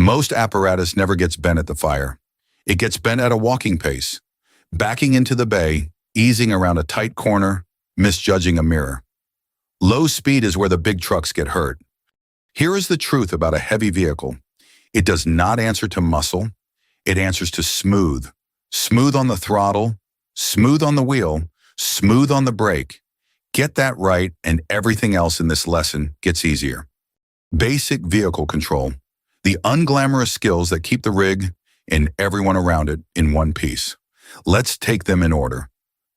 Most apparatus never gets bent at the fire. It gets bent at a walking pace, backing into the bay, easing around a tight corner, misjudging a mirror. Low speed is where the big trucks get hurt. Here is the truth about a heavy vehicle. It does not answer to muscle. It answers to smooth. Smooth on the throttle, smooth on the wheel, smooth on the brake. Get that right and everything else in this lesson gets easier. Basic vehicle control. The unglamorous skills that keep the rig and everyone around it in one piece. Let's take them in order.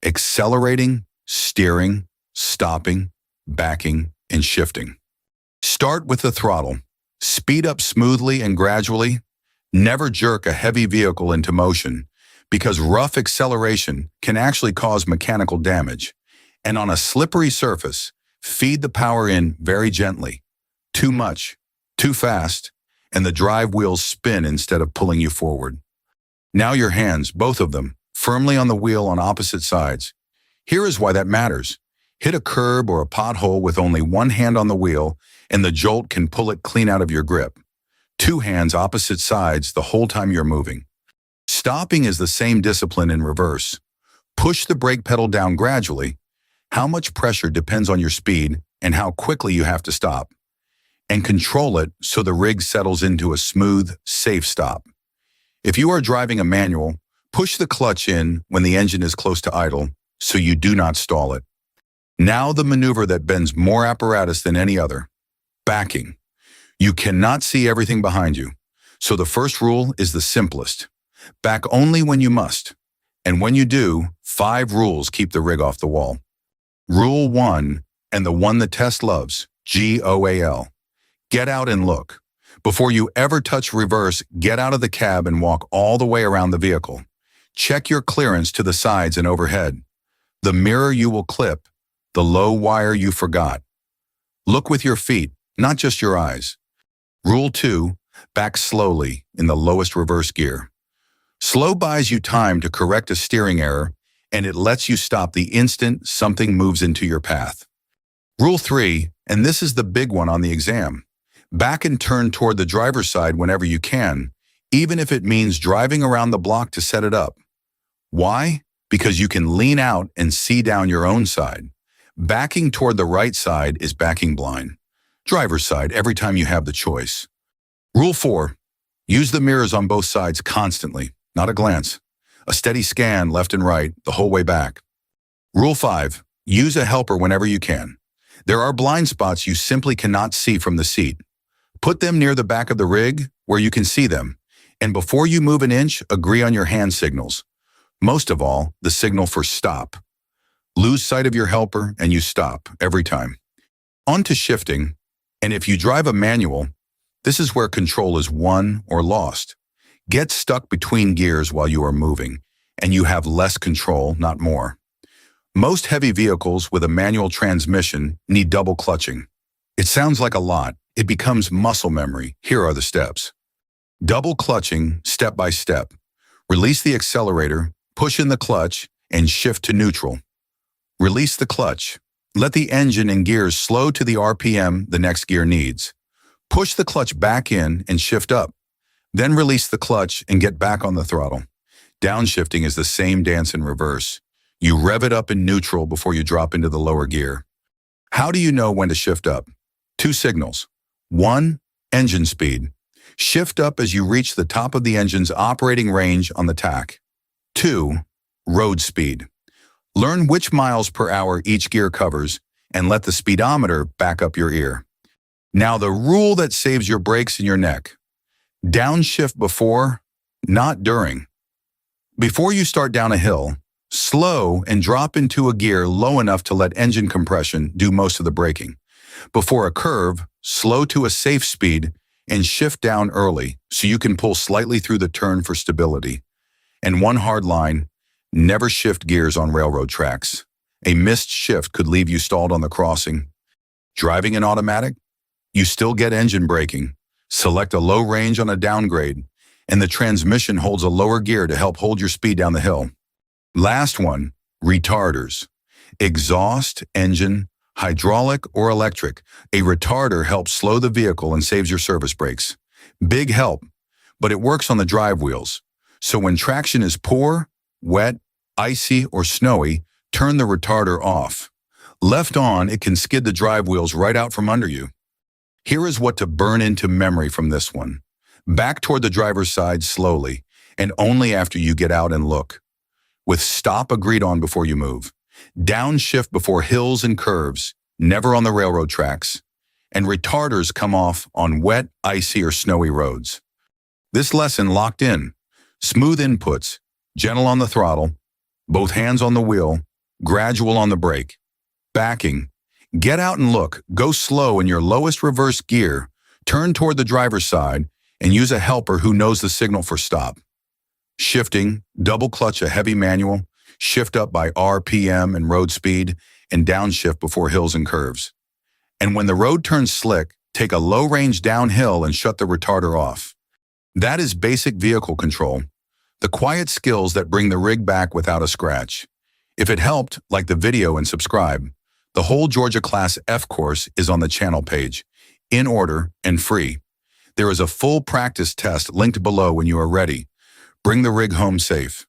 Accelerating, steering, stopping, backing, and shifting. Start with the throttle. Speed up smoothly and gradually. Never jerk a heavy vehicle into motion because rough acceleration can actually cause mechanical damage. And on a slippery surface, feed the power in very gently. Too much, too fast, and the drive wheels spin instead of pulling you forward. Now your hands, both of them, firmly on the wheel on opposite sides. Here is why that matters. Hit a curb or a pothole with only one hand on the wheel, and the jolt can pull it clean out of your grip. Two hands opposite sides the whole time you're moving. Stopping is the same discipline in reverse. Push the brake pedal down gradually. How much pressure depends on your speed and how quickly you have to stop. And control it so the rig settles into a smooth, safe stop. If you are driving a manual, push the clutch in when the engine is close to idle so you do not stall it. Now the maneuver that bends more apparatus than any other. Backing. You cannot see everything behind you, so the first rule is the simplest. Back only when you must. And when you do, 5 rules keep the rig off the wall. Rule 1, and the one the test loves, GOAL. Get out and look. Before you ever touch reverse, get out of the cab and walk all the way around the vehicle. Check your clearance to the sides and overhead. The mirror you will clip, the low wire you forgot. Look with your feet, not just your eyes. Rule 2, back slowly in the lowest reverse gear. Slow buys you time to correct a steering error, and it lets you stop the instant something moves into your path. Rule 3, and this is the big one on the exam. Back and turn toward the driver's side whenever you can, even if it means driving around the block to set it up. Why? Because you can lean out and see down your own side. Backing toward the right side is backing blind. Driver's side every time you have the choice. Rule 4, use the mirrors on both sides constantly, not a glance. A steady scan left and right the whole way back. Rule 5, use a helper whenever you can. There are blind spots you simply cannot see from the seat. Put them near the back of the rig where you can see them. And before you move an inch, agree on your hand signals. Most of all, the signal for stop. Lose sight of your helper and you stop every time. On to shifting, and if you drive a manual, this is where control is won or lost. Get stuck between gears while you are moving, and you have less control, not more. Most heavy vehicles with a manual transmission need double clutching. It sounds like a lot. It becomes muscle memory. Here are the steps. Double clutching, step by step. Release the accelerator, push in the clutch, and shift to neutral. Release the clutch. Let the engine and gears slow to the RPM the next gear needs. Push the clutch back in and shift up. Then release the clutch and get back on the throttle. Downshifting is the same dance in reverse. You rev it up in neutral before you drop into the lower gear. How do you know when to shift up? 2 signals. 1, engine speed. Shift up as you reach the top of the engine's operating range on the tach. 2, road speed. Learn which miles per hour each gear covers and let the speedometer back up your ear. Now the rule that saves your brakes and your neck. Downshift before, not during. Before you start down a hill, slow and drop into a gear low enough to let engine compression do most of the braking. Before a curve, slow to a safe speed and shift down early so you can pull slightly through the turn for stability. And one hard line, never shift gears on railroad tracks. A missed shift could leave you stalled on the crossing. Driving an automatic? You still get engine braking. Select a low range on a downgrade, and the transmission holds a lower gear to help hold your speed down the hill. Last one, retarders. Exhaust, engine, hydraulic or electric. A retarder helps slow the vehicle and saves your service brakes. Big help, but it works on the drive wheels. So when traction is poor, wet, icy, or snowy, turn the retarder off. Left on, it can skid the drive wheels right out from under you. Here is what to burn into memory from this one. Back toward the driver's side slowly, and only after you get out and look. With stop agreed on before you move. Downshift before hills and curves, never on the railroad tracks. And retarders come off on wet, icy, or snowy roads. This lesson locked in. Smooth inputs, gentle on the throttle, both hands on the wheel, gradual on the brake. Backing. Get out and look. Go slow in your lowest reverse gear. Turn toward the driver's side and use a helper who knows the signal for stop. Shifting, double clutch a heavy manual, shift up by RPM and road speed, and downshift before hills and curves. And when the road turns slick, take a low range downhill and shut the retarder off. That is basic vehicle control, the quiet skills that bring the rig back without a scratch. If it helped, like the video and subscribe. The whole Georgia Class F course is on the channel page, in order and free. There is a full practice test linked below when you are ready. Bring the rig home safe.